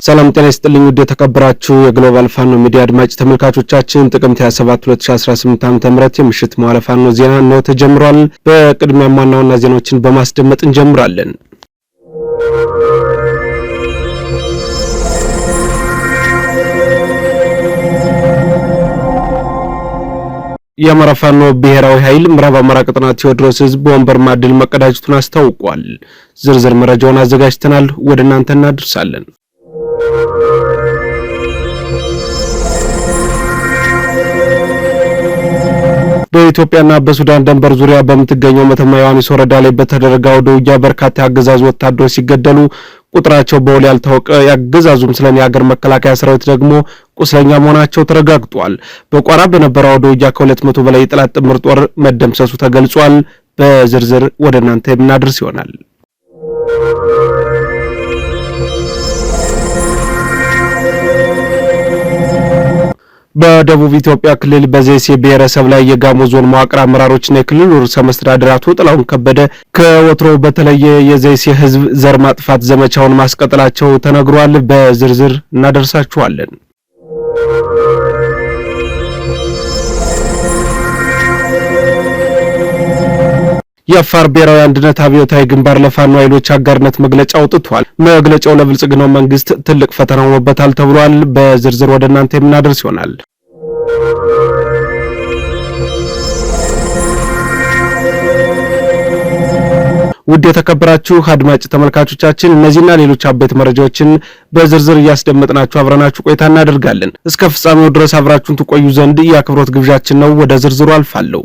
ሰላም ጤና ይስጥልኝ ውድ የተከበራችሁ የግሎባል ፋኖ ሚዲያ አድማጭ ተመልካቾቻችን ጥቅምት 27 2018 ዓ.ም የምሽት መዋዕለ ፋኖ ዜና ነው ተጀምሯል። በቅድሚያ ዋና ዋና ዜናዎችን በማስደመጥ እንጀምራለን። የአማራ ፋኖ ብሔራዊ ኃይል ምዕራብ አማራ ቀጠና ቴዎድሮስ ህዝብ በወንበርማ ድል መቀዳጀቱን አስታውቋል። ዝርዝር መረጃውን አዘጋጅተናል፣ ወደ እናንተ እናደርሳለን። በኢትዮጵያና በሱዳን ድንበር ዙሪያ በምትገኘው መተማ ዮሐንስ ወረዳ ላይ በተደረገው ውጊያ በርካታ የአገዛዙ ወታደሮች ሲገደሉ ቁጥራቸው በውል ያልታወቀ የአገዛዙ ምስለኔ የሀገር መከላከያ ሰራዊት ደግሞ ቁስለኛ መሆናቸው ተረጋግጧል። በቋራ በነበረው ውጊያ ከ200 በላይ የጠላት ጥምር ጦር መደምሰሱ ተገልጿል። በዝርዝር ወደ እናንተ የምናደርስ ይሆናል። በደቡብ ኢትዮጵያ ክልል በዘይሴ ብሔረሰብ ላይ የጋሞ ዞን መዋቅር አመራሮችና የክልሉ ርዕሰ መስተዳድር አቶ ጥላሁን ከበደ ከወትሮ በተለየ የዘይሴ ህዝብ ዘር ማጥፋት ዘመቻውን ማስቀጠላቸው ተነግሯል። በዝርዝር እናደርሳችኋለን። የአፋር ብሔራዊ አንድነት አብዮታዊ ግንባር ለፋኖ ኃይሎች አጋርነት መግለጫ አውጥቷል። መግለጫው ለብልጽግናው መንግስት ትልቅ ፈተና ሆኖበታል ተብሏል። በዝርዝር ወደ እናንተ የምናደርስ ይሆናል። ውድ የተከበራችሁ አድማጭ ተመልካቾቻችን እነዚህና ሌሎች አበይት መረጃዎችን በዝርዝር እያስደመጥናችሁ አብረናችሁ ቆይታ እናደርጋለን። እስከ ፍጻሜው ድረስ አብራችሁን ትቆዩ ዘንድ የአክብሮት ግብዣችን ነው። ወደ ዝርዝሩ አልፋለሁ።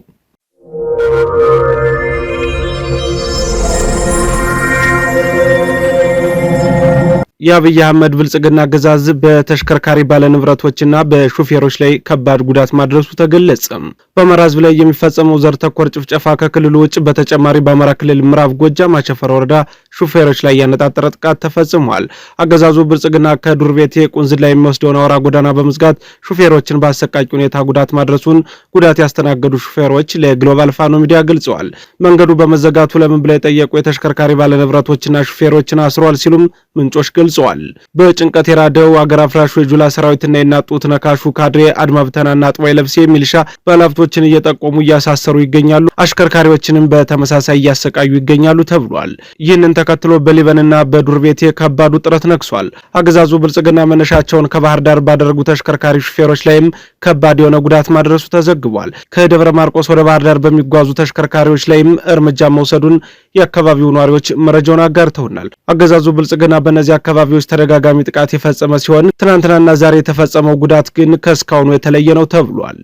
የአብይ አህመድ ብልጽግና አገዛዝ በተሽከርካሪ ባለንብረቶችና በሹፌሮች ላይ ከባድ ጉዳት ማድረሱ ተገለጸ። በአማራ ሕዝብ ላይ የሚፈጸመው ዘር ተኮር ጭፍጨፋ ከክልሉ ውጭ በተጨማሪ በአማራ ክልል ምዕራብ ጎጃም አቸፈር ወረዳ ሹፌሮች ላይ ያነጣጠረ ጥቃት ተፈጽሟል። አገዛዙ ብልጽግና ከዱር ቤቴ ቁንዝላ የሚወስደውን አውራ ጎዳና በመዝጋት ሹፌሮችን በአሰቃቂ ሁኔታ ጉዳት ማድረሱን ጉዳት ያስተናገዱ ሹፌሮች ለግሎባል ፋኖ ሚዲያ ገልጸዋል። መንገዱ በመዘጋቱ ለምን ብለው የጠየቁ የተሽከርካሪ ባለንብረቶችና ሹፌሮችን አስሯል ሲሉም ምንጮች ገልጸዋል። በጭንቀት የራደው አገር አፍራሹ የጁላ ሰራዊትና የናጡት ነካሹ ካድሬ አድማ ብተናና አጥባይ ለብሴ ሚሊሻ ባለሀብቶችን እየጠቆሙ እያሳሰሩ ይገኛሉ። አሽከርካሪዎችንም በተመሳሳይ እያሰቃዩ ይገኛሉ ተብሏል። ይህንን ተከትሎ በሊበንና በዱር ቤቴ ከባድ ውጥረት ነግሷል። አገዛዙ ብልጽግና መነሻቸውን ከባህር ዳር ባደረጉ ተሽከርካሪ ሹፌሮች ላይም ከባድ የሆነ ጉዳት ማድረሱ ተዘግቧል። ከደብረ ማርቆስ ወደ ባህር ዳር በሚጓዙ ተሽከርካሪዎች ላይም እርምጃ መውሰዱን የአካባቢው ነዋሪዎች መረጃውን አጋርተውናል። አገዛዙ ብልጽግና በእነዚህ አካባቢዎች ተደጋጋሚ ጥቃት የፈጸመ ሲሆን ትናንትናና ዛሬ የተፈጸመው ጉዳት ግን ከስካውኑ የተለየ ነው ተብሏል።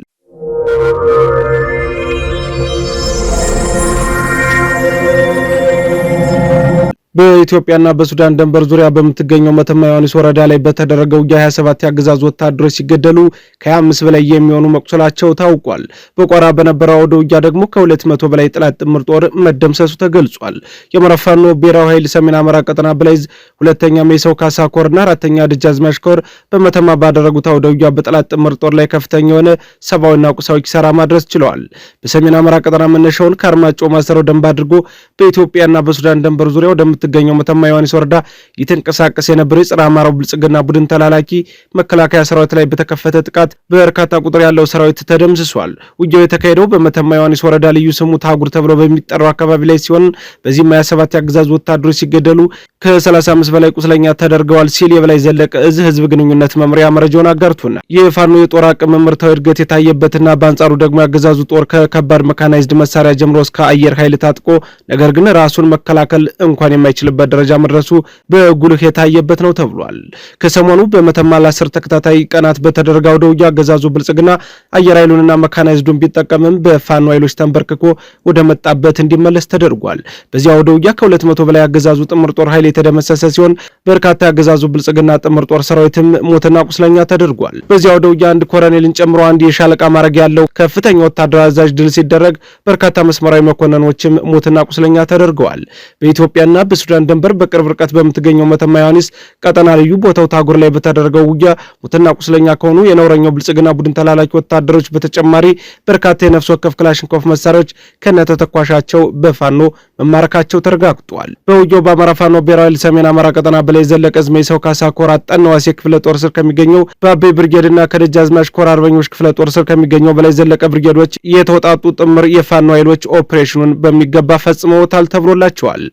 በኢትዮጵያና በሱዳን ድንበር ዙሪያ በምትገኘው መተማ ዮሐንስ ወረዳ ላይ በተደረገው ውጊያ 27 ያገዛዙ ወታደሮች ሲገደሉ ከ25 በላይ የሚሆኑ መቁሰላቸው ታውቋል። በቋራ በነበረው ውጊያ ደግሞ ከ200 በላይ ጠላት ጥምር ጦር መደምሰሱ ተገልጿል። የአማራ ፋኖ ብሔራዊ ኃይል ሰሜን አማራ ቀጠና ብላይዝ ሁለተኛ ሜሰው ካሳ ኮርና አራተኛ ደጃዝማች ኮር በመተማ ባደረጉት ውጊያ በጠላት ጥምር ጦር ላይ ከፍተኛ የሆነ ሰብአዊና ቁሳዊ ኪሳራ ማድረስ ችለዋል። በሰሜን አማራ ቀጠና መነሻውን ከአርማጮ ማሰረው ደንብ አድርጎ በኢትዮጵያና በሱዳን ድንበር ዙሪያ ገኘው መተማ ዮሐንስ ወረዳ ይተንቀሳቀስ የነበረው የጸረ አማራው ብልጽግና ቡድን ተላላኪ መከላከያ ሰራዊት ላይ በተከፈተ ጥቃት በርካታ ቁጥር ያለው ሰራዊት ተደምስሷል። ውጊያው የተካሄደው በመተማ ዮሐንስ ወረዳ ልዩ ስሙ ታጉር ተብሎ በሚጠራው አካባቢ ላይ ሲሆን በዚህም 27 ያገዛዙ ወታደሮች ሲገደሉ ከ35 በላይ ቁስለኛ ተደርገዋል ሲል የበላይ ዘለቀ እዝ ህዝብ ግንኙነት መምሪያ መረጃውን አጋርቶናል። የፋኖ የጦር አቅም ምርታዊ እድገት የታየበትና በአንጻሩ ደግሞ ያገዛዙ ጦር ከከባድ መካናይዝድ መሳሪያ ጀምሮ እስከ አየር ኃይል ታጥቆ ነገር ግን ራሱን መከላከል እንኳን የማይችልበት ደረጃ መድረሱ በጉልህ የታየበት ነው ተብሏል። ከሰሞኑ በመተማ ለ10 ተከታታይ ቀናት በተደረገው ውጊያ አገዛዙ ብልጽግና አየር ኃይሉንና መካናይዝዱን ቢጠቀምም በፋኖ ኃይሎች ተንበርክኮ ወደ መጣበት እንዲመለስ ተደርጓል። በዚያው ውጊያ ከ200 በላይ አገዛዙ ጥምር ጦር ኃይል የተደመሰሰ ሲሆን በርካታ አገዛዙ ብልጽግና ጥምር ጦር ሰራዊትም ሞትና ቁስለኛ ተደርጓል። በዚያው ውጊያ አንድ ኮሎኔልን ጨምሮ አንድ የሻለቃ ማዕረግ ያለው ከፍተኛ ወታደራዊ አዛዥ ድል ሲደረግ በርካታ መስመራዊ መኮንኖችም ሞትና ቁስለኛ ተደርገዋል። በኢትዮጵያና በሱዳን ድንበር በቅርብ ርቀት በምትገኘው መተማ ዮሐንስ ቀጠና ልዩ ቦታው ታጉር ላይ በተደረገው ውጊያ ሙትና ቁስለኛ ከሆኑ የነውረኛው ብልጽግና ቡድን ተላላኪ ወታደሮች በተጨማሪ በርካታ የነፍስ ወከፍ ክላሽንኮቭ መሳሪያዎች ከነተተኳሻቸው በፋኖ መማረካቸው ተረጋግጧል። በውጊያው በአማራ ፋኖ ብሔራዊ ኃይል ሰሜን አማራ ቀጠና በላይ ዘለቀ ዝመይሰው ካሳ ኮር አጣናዋሴ ክፍለ ጦር ስር ከሚገኘው በአቤ ብርጌድና ከደጃዝማች ኮር አርበኞች ክፍለ ጦር ስር ከሚገኘው በላይ ዘለቀ ብርጌዶች የተውጣጡ ጥምር የፋኖ ኃይሎች ኦፕሬሽኑን በሚገባ ፈጽመውታል ተብሎላቸዋል።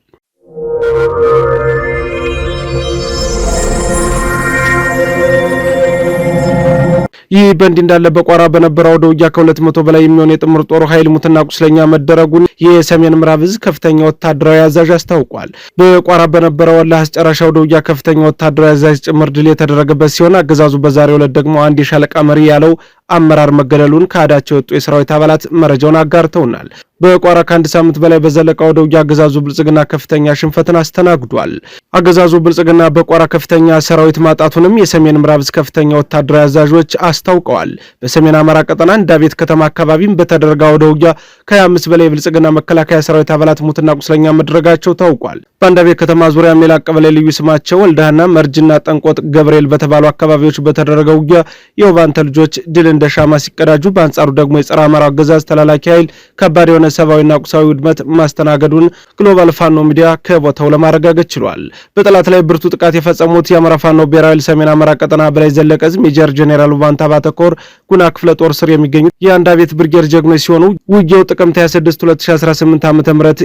ይህ በእንዲህ እንዳለ በቋራ በነበረው አውደ ውጊያ ከ200 በላይ የሚሆን የጥምር ጦሩ ኃይል ሙትና ቁስለኛ መደረጉን የሰሜን ምዕራብ ዕዝ ከፍተኛ ወታደራዊ አዛዥ አስታውቋል። በቋራ በነበረው ወላህ አስጨራሽ አውደ ውጊያ ከፍተኛ ወታደራዊ አዛዥ ጭምር ድል የተደረገበት ሲሆን አገዛዙ በዛሬው ዕለት ደግሞ አንድ የሻለቃ መሪ ያለው አመራር መገደሉን ከአዳቸው የወጡ የሰራዊት አባላት መረጃውን አጋርተውናል። በቋራ ከአንድ ሳምንት በላይ በዘለቀው አውደ ውጊያ አገዛዙ ብልጽግና ከፍተኛ ሽንፈትን አስተናግዷል። አገዛዙ ብልጽግና በቋራ ከፍተኛ ሰራዊት ማጣቱንም የሰሜን ምዕራብ ዕዝ ከፍተኛ ወታደራዊ አዛዦች አስታውቀዋል። በሰሜን አማራ ቀጠና እንዳቤት ከተማ አካባቢም በተደረገው አውደ ውጊያ ከ25 በላይ የብልጽግና መከላከያ ሰራዊት አባላት ሙትና ቁስለኛ መድረጋቸው ታውቋል። በአንዳቤት ከተማ ዙሪያ ሜላ ቀበሌ ልዩ ስማቸው ወልዳህና መርጅና ጠንቆጥ ገብርኤል በተባሉ አካባቢዎች በተደረገው ውጊያ የውባንተ ልጆች ድል እንደ ሻማ ሲቀዳጁ፣ በአንጻሩ ደግሞ የጸረ አማራ አገዛዝ ተላላኪ ኃይል ከባድ የሆነ ሰብአዊና ቁሳዊ ውድመት ማስተናገዱን ግሎባል ፋኖ ሚዲያ ከቦታው ለማረጋገጥ ችሏል። በጠላት ላይ ብርቱ ጥቃት የፈጸሙት የአማራ ፋኖ ብሔራዊ ሰሜን አማራ ቀጠና በላይ ዘለቀ ዕዝ ሜጀር ጄኔራል ውባንታ ባተኮር ጉና ክፍለ ጦር ስር የሚገኙት የአንዳቤት ብርጌድ ጀግኖች ሲሆኑ ውጊያው ጥቅምት 26 2018 ዓ.ም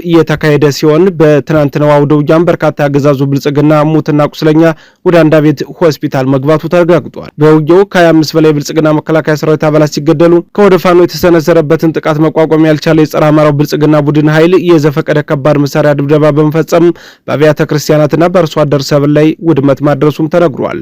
እየተካሄደ ሲሆን በትናንትናው አውደ ውጊያም በርካታ ያገዛዙ ብልጽግና ሙትና ቁስለኛ ወደ አንዳቤት ሆስፒታል መግባቱ ተረጋግጧል። በውጊያው ከ25 በላይ ብልጽግና መከላከያ ሰራዊት አባላት ሲገደሉ ከወደ ፋኖ የተሰነዘረበትን ጥቃት መቋቋም ያልቻለ የጸረ አማራው ብልጽግና ቡድን ኃይል የዘፈቀደ ከባድ መሳሪያ ድብደባ በመፈጸም በአብያተ ክርስቲያናትና በአርሶ አደር ሰብል ላይ ውድመት ማድረሱም ተነግሯል።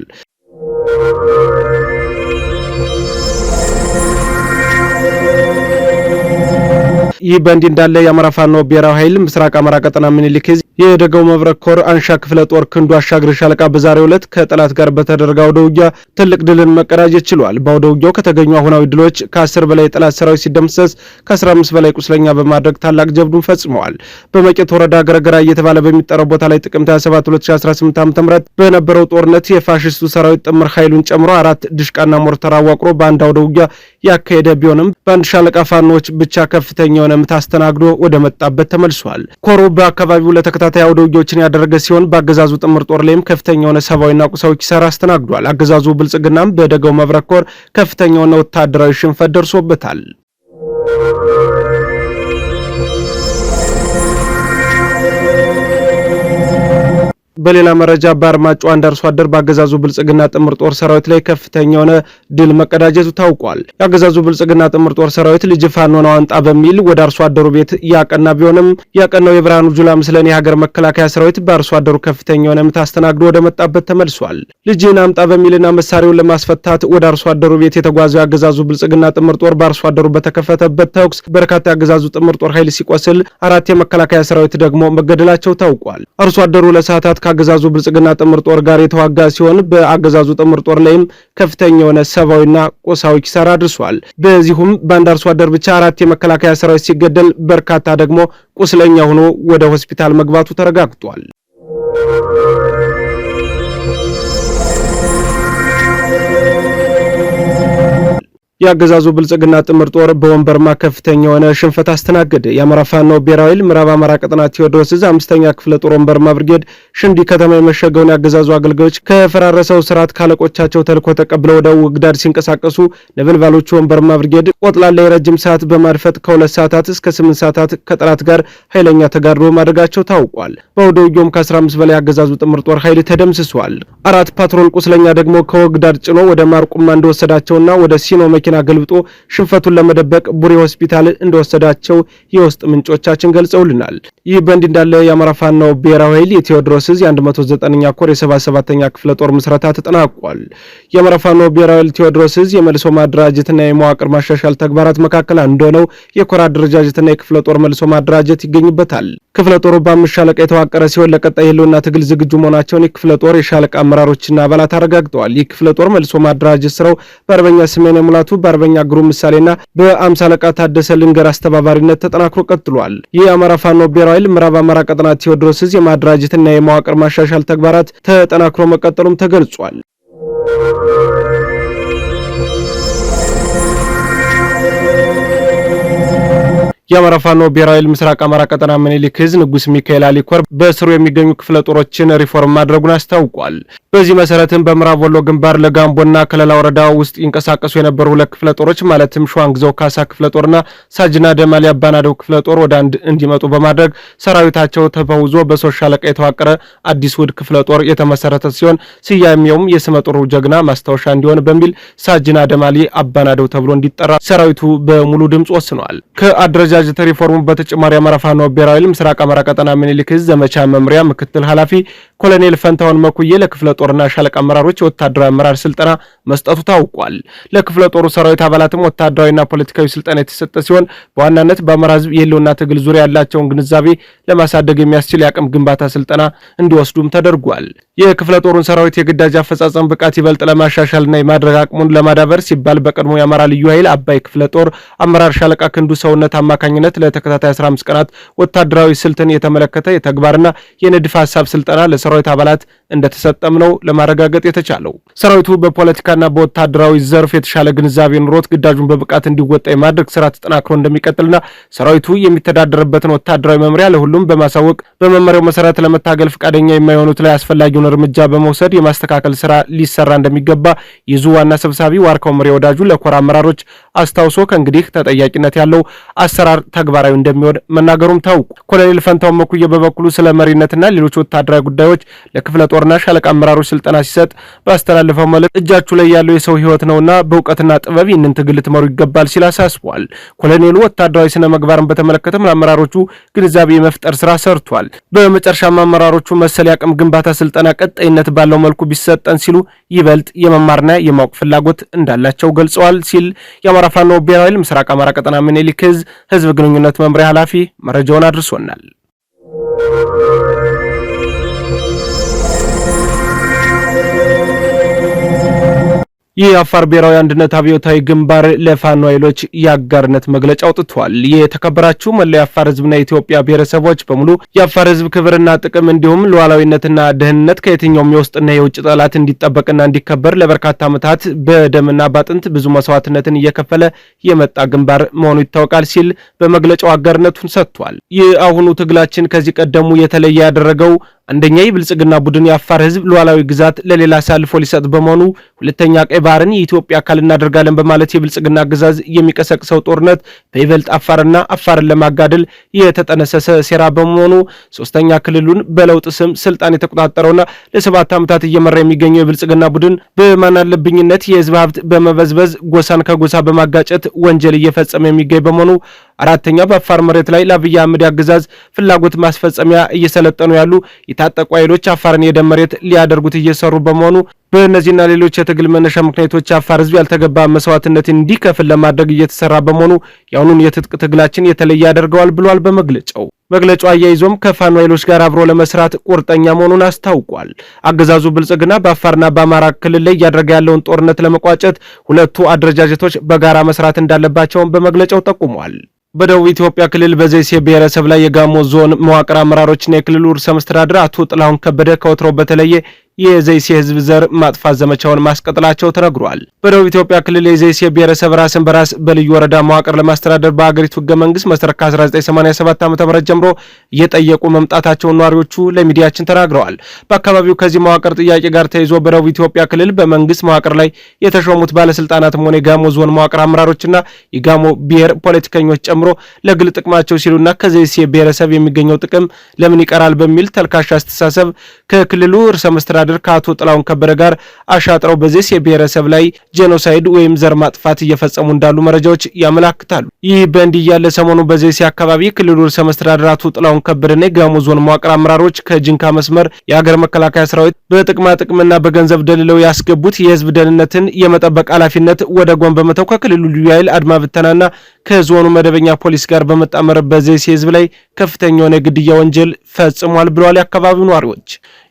ይህ በእንዲህ እንዳለ የአማራ ፋኖ ብሔራዊ ኃይል ምስራቅ አማራ ቀጠና ምኒልክ ዕዝ የደጋው መብረቅ ኮር አንሻ ክፍለ ጦር ክንዱ አሻግር ሻለቃ በዛሬው ዕለት ከጠላት ጋር በተደረገው አውደ ውጊያ ትልቅ ድልን መቀዳጀት ችሏል። በአውደ ውጊያው ከተገኙ አሁናዊ ድሎች ከ10 በላይ የጠላት ሰራዊት ሲደመሰስ ከ15 በላይ ቁስለኛ በማድረግ ታላቅ ጀብዱን ፈጽመዋል። በመቄት ወረዳ ገረገራ እየተባለ በሚጠራው ቦታ ላይ ጥቅምት 27 2018 ዓ.ም በነበረው ጦርነት የፋሽስቱ ሰራዊት ጥምር ኃይሉን ጨምሮ 4 ድሽቃና ሞርተር አዋቅሮ በአንድ አውደ ውጊያ ያካሄደ ቢሆንም በአንድ ሻለቃ ፋኖች ብቻ ከፍተኛ የሆነ ምት አስተናግዶ ወደ መጣበት ተመልሷል። ኮሩ በአካባቢው ለተከታታይ አውደ ውጊያዎችን ያደረገ ሲሆን በአገዛዙ ጥምር ጦር ላይም ከፍተኛ የሆነ ሰብአዊና ቁሳዊ ኪሳራ አስተናግዷል። አገዛዙ ብልጽግናም በደጋው መብረቅ ኮር ከፍተኛ የሆነ ወታደራዊ ሽንፈት ደርሶበታል። በሌላ መረጃ በአርማጮ አንድ አርሶ አደር በአገዛዙ ብልጽግና ጥምር ጦር ሰራዊት ላይ ከፍተኛ የሆነ ድል መቀዳጀቱ ታውቋል። የአገዛዙ ብልጽግና ጥምር ጦር ሰራዊት ልጅ ፋኖ ነው አንጣ በሚል ወደ አርሶ አደሩ ቤት ያቀና ቢሆንም ያቀናው የብርሃኑ ጁላ ምስለን የሀገር መከላከያ ሰራዊት በአርሶ አደሩ ከፍተኛ የሆነ ምት አስተናግዶ ወደ መጣበት ተመልሷል። ልጅን አምጣ በሚልና መሳሪያውን ለማስፈታት ወደ አርሶ አደሩ ቤት የተጓዘው የአገዛዙ ብልጽግና ጥምር ጦር በአርሶ አደሩ በተከፈተበት ተኩስ በርካታ የአገዛዙ ጥምር ጦር ኃይል ሲቆስል 4 የመከላከያ ሰራዊት ደግሞ መገደላቸው ታውቋል። አርሶ አደሩ ለሰዓታት ከአገዛዙ ብልጽግና ጥምር ጦር ጋር የተዋጋ ሲሆን በአገዛዙ ጥምር ጦር ላይም ከፍተኛ የሆነ ሰብአዊና ቁሳዊ ኪሳራ አድርሷል። በዚሁም በአንድ አርሶ አደር ብቻ 4 የመከላከያ ሰራዊት ሲገደል በርካታ ደግሞ ቁስለኛ ሆኖ ወደ ሆስፒታል መግባቱ ተረጋግጧል። የአገዛዙ ብልጽግና ጥምር ጦር በወንበርማ ከፍተኛ የሆነ ሽንፈት አስተናገደ። የአማራ ፋኖ ብሔራዊ ኃይል ምዕራብ አማራ ቀጠና ቴዎድሮስ ዕዝ 5ኛ ክፍለ ጦር ወንበርማ ብርጌድ ሽንዲ ከተማ የመሸገውን የአገዛዙ አገልጋዮች ከፈራረሰው ስርዓት ካለቆቻቸው ተልኮ ተቀብለው ወደ ውግዳድ ሲንቀሳቀሱ ነበልባሎቹ ወንበርማ ብርጌድ ቆጥላላ የረጅም ሰዓት በማድፈጥ ከ2 ሰዓታት እስከ 8 ሰዓታት ከጠላት ጋር ኃይለኛ ተጋድሎ ማድረጋቸው ታውቋል። በአውደ ውጊያውም ከ15 በላይ የአገዛዙ ጥምር ጦር ኃይል ተደምስሷል። 4 ፓትሮል ቁስለኛ ደግሞ ከውግዳድ ጭኖ ወደ ማርቁማ እንደወሰዳቸውና ወደ ሲኖ መኪና ገልብጦ ሽንፈቱን ለመደበቅ ቡሬ ሆስፒታል እንደወሰዳቸው የውስጥ ምንጮቻችን ገልጸውልናል። ይህ በእንዲህ እንዳለ የአማራ ፋኖ ብሔራዊ ኃይል የቴዎድሮስ ዕዝ የ109ኛ ኮር የ77ኛ ክፍለ ጦር ምስረታ ተጠናቋል። የአማራ ፋኖ ብሔራዊ ኃይል ቴዎድሮስ ዕዝ የመልሶ ማደራጀትና የመዋቅር ማሻሻል ተግባራት መካከል አንዱ ነው የኮር አደረጃጀትና የክፍለ ጦር መልሶ ማደራጀት ይገኝበታል። ክፍለ ጦሩ በ5 ሻለቃ የተዋቀረ ሲሆን ለቀጣይ ህልውና ትግል ዝግጁ መሆናቸውን የክፍለ ጦር የሻለቃ አመራሮችና አባላት አረጋግጠዋል። ይህ ክፍለ ጦር መልሶ ማደራጀት ስራው በአርበኛ ስሜነ ሙላቱ፣ በአርበኛ ግሩም ምሳሌና በ50 ሻለቃ ታደሰ ልንገር አስተባባሪነት ተጠናክሮ ቀጥሏል። ይህ የአማራ ፋኖ ብሔራዊ ኃይል ምዕራብ አማራ ቀጠና ቴዎድሮስ ዕዝ የማደራጀትና የመዋቅር ማሻሻል ተግባራት ተጠናክሮ መቀጠሉም ተገልጿል። የአማራ ፋኖ ብሔራዊ ኃይል ምስራቅ አማራ ቀጠና ምኒልክ ዕዝ ንጉስ ሚካኤል አሊኮር በስሩ የሚገኙ ክፍለ ጦሮችን ሪፎርም ማድረጉን አስታውቋል። በዚህ መሰረትም በምዕራብ ወሎ ግንባር ለጋምቦና ከለላ ወረዳ ውስጥ ይንቀሳቀሱ የነበሩ 2 ክፍለ ጦሮች ማለትም ሸዋንግዛው ካሳ ክፍለ ጦርና ሳጅና ደማሊ አባናደው ክፍለ ጦር ወደ አንድ እንዲመጡ በማድረግ ሰራዊታቸው ተፈውዞ በ3 ሻለቃ የተዋቀረ አዲስ ውድ ክፍለ ጦር የተመሰረተ ሲሆን ስያሜውም የስመ ጥሩ ጀግና ማስታወሻ እንዲሆን በሚል ሳጅና ደማሊ አባናደው ተብሎ እንዲጠራ ሰራዊቱ በሙሉ ድምጽ ወስኗል። ከአደረጃጀት ሪፎርሙ በተጨማሪ አማራ ፋኖ ብሔራዊ ኃይል ምስራቅ አማራ ቀጠና ምኒልክ ዕዝ ዘመቻ መምሪያ ምክትል ኃላፊ ኮሎኔል ፈንታውን መኩዬ ለክፍለ ጦርና ሻለቃ አመራሮች ወታደራዊ አመራር ስልጠና መስጠቱ ታውቋል። ለክፍለ ጦሩ ሰራዊት አባላትም ወታደራዊና ፖለቲካዊ ስልጠና የተሰጠ ሲሆን በዋናነት በአማራ ሕዝብ የህልውና ትግል ዙሪያ ያላቸውን ግንዛቤ ለማሳደግ የሚያስችል የአቅም ግንባታ ስልጠና እንዲወስዱም ተደርጓል። የክፍለ ጦሩን ሰራዊት የግዳጅ አፈጻጸም ብቃት ይበልጥ ለማሻሻልና የማድረግ አቅሙን ለማዳበር ሲባል በቀድሞ የአማራ ልዩ ኃይል አባይ ክፍለ ጦር አመራር ሻለቃ ክንዱ ሰውነት አማካኝነት ለተከታታይ 15 ቀናት ወታደራዊ ስልትን የተመለከተ የተግባርና የንድፍ ሐሳብ ስልጠና ለሰራዊት አባላት እንደተሰጠም ነው ለማረጋገጥ የተቻለው። ሰራዊቱ በፖለቲካና በወታደራዊ ዘርፍ የተሻለ ግንዛቤ ኑሮት ግዳጁን በብቃት እንዲወጣ የማድረግ ስራ ተጠናክሮ እንደሚቀጥልና ሰራዊቱ የሚተዳደርበትን ወታደራዊ መምሪያ ለሁሉም በማሳወቅ በመመሪያው መሰረት ለመታገል ፈቃደኛ የማይሆኑት ላይ አስፈላጊውን እርምጃ በመውሰድ የማስተካከል ስራ ሊሰራ እንደሚገባ የዙ ዋና ሰብሳቢ ዋርካው ምሬ ወዳጁ ለኮር አመራሮች አስታውሶ ከእንግዲህ ተጠያቂነት ያለው አሰራር ተግባራዊ እንደሚሆን መናገሩም ታውቁ። ኮሎኔል ፈንታው መኩዬ በበኩሉ ስለ መሪነትና ሌሎች ወታደራዊ ጉዳዮች ለክፍለ ጦርና ሻለቃ አመራሮች ስልጠና ሲሰጥ ባስተላለፈው መልእክት እጃችሁ ላይ ያለው የሰው ህይወት ነውና በእውቀትና ጥበብ ይህንን ትግል ልትመሩ ይገባል ሲል አሳስቧል። ኮሎኔሉ ወታደራዊ ስነ ምግባርን በተመለከተም ለአመራሮቹ ግንዛቤ የመፍጠር ስራ ሰርቷል። በመጨረሻም አመራሮቹ መሰል የአቅም ግንባታ ስልጠና ቀጣይነት ባለው መልኩ ቢሰጠን ሲሉ ይበልጥ የመማርና የማወቅ ፍላጎት እንዳላቸው ገልጸዋል ሲል የአማራ ፋኖ ብሔራዊ ኃይል ምስራቅ አማራ ቀጠና ምኒልክ ዕዝ ህዝብ ግንኙነት መምሪያ ኃላፊ መረጃውን አድርሶናል። የአፋር ብሔራዊ አንድነት አብዮታዊ ግንባር ለፋኖ ኃይሎች የአጋርነት መግለጫ አውጥቷል። የተከበራችሁ መላው የአፋር ህዝብና የኢትዮጵያ ብሔረሰቦች በሙሉ የአፋር ህዝብ ክብርና ጥቅም እንዲሁም ሉዓላዊነትና ደህንነት ከየትኛውም የውስጥና የውጭ ጠላት እንዲጠበቅና እንዲከበር ለበርካታ ዓመታት በደምና ባጥንት ብዙ መስዋዕትነትን እየከፈለ የመጣ ግንባር መሆኑ ይታወቃል ሲል በመግለጫው አጋርነቱን ሰጥቷል። የአሁኑ ትግላችን ከዚህ ቀደሙ የተለየ ያደረገው አንደኛ የብልጽግና ቡድን የአፋር ህዝብ ሉዓላዊ ግዛት ለሌላ አሳልፎ ሊሰጥ በመሆኑ፣ ሁለተኛ ቀይ ባህርን የኢትዮጵያ አካል እናደርጋለን በማለት የብልጽግና ግዛዝ የሚቀሰቅሰው ጦርነት በይበልጥ አፋርና አፋርን ለማጋደል የተጠነሰሰ ሴራ በመሆኑ፣ ሶስተኛ ክልሉን በለውጥ ስም ስልጣን የተቆጣጠረውና ለ7 ዓመታት እየመራ የሚገኘው የብልጽግና ቡድን በማናለብኝነት የህዝብ ሀብት በመበዝበዝ ጎሳን ከጎሳ በማጋጨት ወንጀል እየፈጸመ የሚገኝ በመሆኑ፣ አራተኛ በአፋር መሬት ላይ ለአብይ አህመድ አገዛዝ ፍላጎት ማስፈጸሚያ እየሰለጠኑ ያሉ የታጠቁ ኃይሎች አፋርን የደም መሬት ሊያደርጉት እየሰሩ በመሆኑ በእነዚህና ሌሎች የትግል መነሻ ምክንያቶች አፋር ህዝብ ያልተገባ መስዋዕትነትን እንዲከፍል ለማድረግ እየተሰራ በመሆኑ የአሁኑን የትጥቅ ትግላችን የተለየ ያደርገዋል ብሏል። መግለጫው አያይዞም ከፋኖ ኃይሎች ጋር አብሮ ለመስራት ቁርጠኛ መሆኑን አስታውቋል። አገዛዙ ብልጽግና በአፋርና በአማራ ክልል ላይ እያደረገ ያለውን ጦርነት ለመቋጨት ሁለቱ አደረጃጀቶች በጋራ መስራት እንዳለባቸውን በመግለጫው ጠቁሟል። በደቡብ ኢትዮጵያ ክልል በዘይሴ ብሔረሰብ ላይ የጋሞ ዞን መዋቅር አመራሮችና የክልሉ ርዕሰ መስተዳድር አቶ ጥላሁን ከበደ ከወትሮ በተለየ የዘይሴ ህዝብ ዘር ማጥፋት ዘመቻውን ማስቀጠላቸው ተነግሯል። በደቡብ ኢትዮጵያ ክልል የዘይሴ ብሔረሰብ ራስን በራስ በልዩ ወረዳ መዋቅር ለማስተዳደር በአገሪቱ ህገ መንግስት መሰረት ከ1987 ዓ.ም ጀምሮ እየጠየቁ መምጣታቸውን ነዋሪዎቹ ለሚዲያችን ተናግረዋል። በአካባቢው ከዚህ መዋቅር ጥያቄ ጋር ተይዞ በደቡብ ኢትዮጵያ ክልል በመንግስት መዋቅር ላይ የተሾሙት ባለስልጣናትም ሆነ የጋሞ ዞን መዋቅር አመራሮችና የጋሞ ብሔር ፖለቲከኞች ጨምሮ ለግል ጥቅማቸው ሲሉና ከዘይሴ ብሔረሰብ የሚገኘው ጥቅም ለምን ይቀራል በሚል ተልካሽ አስተሳሰብ ከክልሉ ርዕሰ መስተዳድር ከአቶ ጥላሁን ከበደ ጋር አሻጥረው በዘይሴ ብሔረሰብ ላይ ጄኖሳይድ ወይም ዘር ማጥፋት እየፈጸሙ እንዳሉ መረጃዎች ያመላክታሉ። ይህ በእንዲህ ያለ ሰሞኑ በዘይሴ አካባቢ ክልሉ ርዕሰ መስተዳድር አቶ ጥላሁን ከበደና የጋሞ ዞን መዋቅር አመራሮች ከጂንካ መስመር የሀገር መከላከያ ሰራዊት በጥቅማ ጥቅምና በገንዘብ ደልለው ያስገቡት የህዝብ ደህንነትን የመጠበቅ ኃላፊነት ወደ ጎን በመተው ከክልሉ ልዩ ኃይል አድማ ብተናና ከዞኑ መደበኛ ፖሊስ ጋር በመጣመር በዘይሴ ህዝብ ላይ ከፍተኛ የሆነ ግድያ ወንጀል ፈጽሟል ብለዋል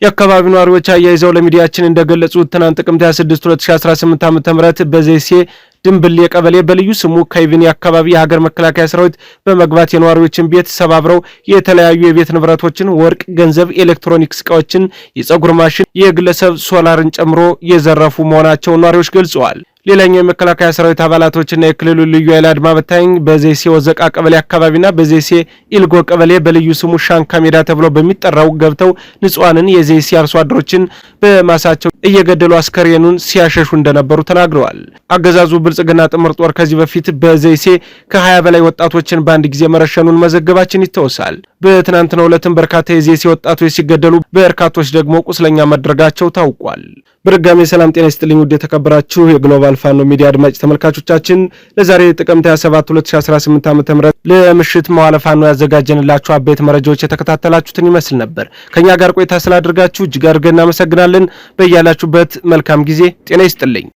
የአካባቢው ነዋሪዎች አያይዘው ለሚዲያችን እንደገለጹት ትናንት ጥቅምት 26 2018 ዓ.ም በዘይሴ ድንብሌ ቀበሌ በልዩ ስሙ ካይቪኒ አካባቢ የሀገር መከላከያ ሰራዊት በመግባት የነዋሪዎችን ቤት ሰባብረው የተለያዩ የቤት ንብረቶችን፣ ወርቅ፣ ገንዘብ፣ ኤሌክትሮኒክስ ዕቃዎችን፣ የፀጉር ማሽን፣ የግለሰብ ሶላርን ጨምሮ የዘረፉ መሆናቸውን ነዋሪዎች ገልጸዋል። ሌላኛው የመከላከያ ሰራዊት አባላቶችና የክልሉ ልዩ ኃይል አድማ በታኝ በዘይሴ ወዘቃ ቀበሌ አካባቢና በዘይሴ ኢልጎ ቀበሌ በልዩ ስሙ ሻንካ ሜዳ ተብሎ በሚጠራው ገብተው ንጹሃንን የዘይሴ አርሶ አደሮችን በማሳቸው እየገደሉ አስከሬኑን ሲያሸሹ እንደነበሩ ተናግረዋል። አገዛዙ ብልጽግና ጥምር ጦር ከዚህ በፊት በዘይሴ ከ20 በላይ ወጣቶችን በአንድ ጊዜ መረሸኑን መዘገባችን ይተወሳል። በትናንትናው ዕለትም በርካታ የዘይሴ ወጣቶች ሲገደሉ በርካቶች ደግሞ ቁስለኛ መድረጋቸው ታውቋል። በድጋሚ ሰላም ጤና ይስጥልኝ ውድ የተከበራችሁ የግሎባል ፋኖ ሚዲያ አድማጭ ተመልካቾቻችን ለዛሬ ጥቅምት 27 2018 ዓ.ም ለምሽት መዋለ ፋኖ ያዘጋጀንላችሁ አበይት መረጃዎች የተከታተላችሁትን ይመስል ነበር። ከኛ ጋር ቆይታ ስላደረጋችሁ እጅግ አድርገን እናመሰግናለን። በያላችሁበት መልካም ጊዜ ጤና ይስጥልኝ።